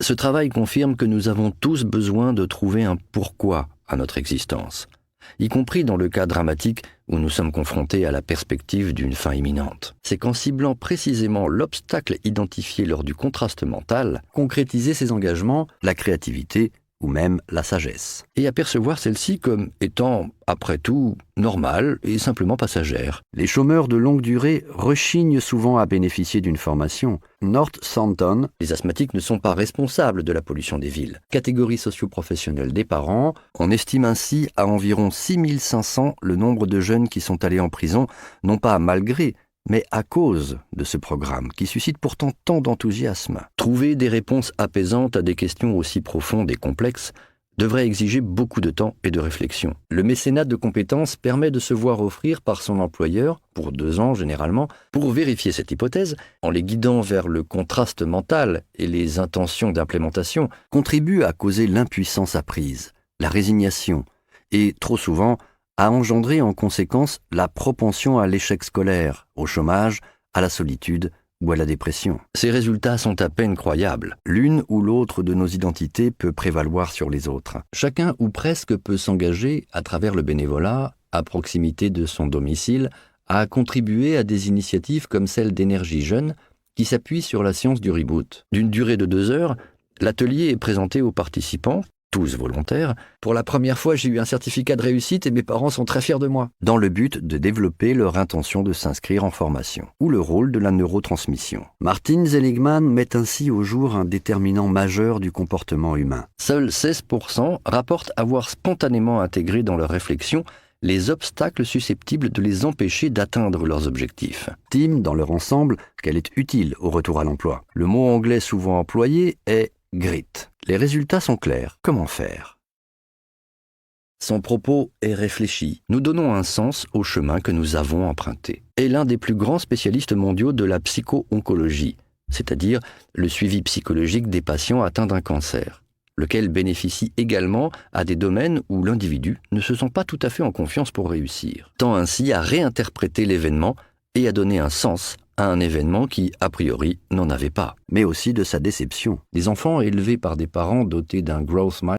Ce travail confirme que nous avons tous besoin de trouver un pourquoi à notre existence, y compris dans le cas dramatique où nous sommes confrontés à la perspective d'une fin imminente. C'est qu'en ciblant précisément l'obstacle identifié lors du contraste mental, concrétiser ses engagements, la créativité ou même la sagesse. Et apercevoir celle-ci comme étant, après tout, normale et simplement passagère. Les chômeurs de longue durée rechignent souvent à bénéficier d'une formation. Northampton, les asthmatiques ne sont pas responsables de la pollution des villes. Catégorie socio-professionnelle des parents, on estime ainsi à environ 6500 le nombre de jeunes qui sont allés en prison, non pas malgré, mais à cause de ce programme qui suscite pourtant tant d'enthousiasme. Trouver des réponses apaisantes à des questions aussi profondes et complexes devrait exiger beaucoup de temps et de réflexion. Le mécénat de compétences permet de se voir offrir par son employeur, pour 2 ans généralement, pour vérifier cette hypothèse, en les guidant vers le contraste mental et les intentions d'implémentation, contribue à causer l'impuissance apprise, la résignation, et trop souvent, a engendré en conséquence la propension à l'échec scolaire, au chômage, à la solitude ou à la dépression. Ces résultats sont à peine croyables. L'une ou l'autre de nos identités peut prévaloir sur les autres. Chacun ou presque peut s'engager, à travers le bénévolat, à proximité de son domicile, à contribuer à des initiatives comme celle d'Énergie Jeune, qui s'appuie sur la science du reboot. D'une durée de 2 heures, l'atelier est présenté aux participants, tous volontaires. Pour la première fois, j'ai eu un certificat de réussite et mes parents sont très fiers de moi. Dans le but de développer leur intention de s'inscrire en formation, ou le rôle de la neurotransmission. Martin Seligman met ainsi au jour un déterminant majeur du comportement humain. Seuls 16% rapportent avoir spontanément intégré dans leur réflexion les obstacles susceptibles de les empêcher d'atteindre leurs objectifs. Estiment dans leur ensemble qu'elle est utile au retour à l'emploi. Le mot anglais souvent employé est « grit ». Les résultats sont clairs. Comment faire ? Son propos est réfléchi. Nous donnons un sens au chemin que nous avons emprunté. Est l'un des plus grands spécialistes mondiaux de la psycho-oncologie, c'est-à-dire le suivi psychologique des patients atteints d'un cancer, lequel bénéficie également à des domaines où l'individu ne se sent pas tout à fait en confiance pour réussir, tend ainsi à réinterpréter l'événement et à donner un sens à un événement qui, a priori, n'en avait pas, mais aussi de sa déception. Les enfants élevés par des parents dotés d'un growth mindset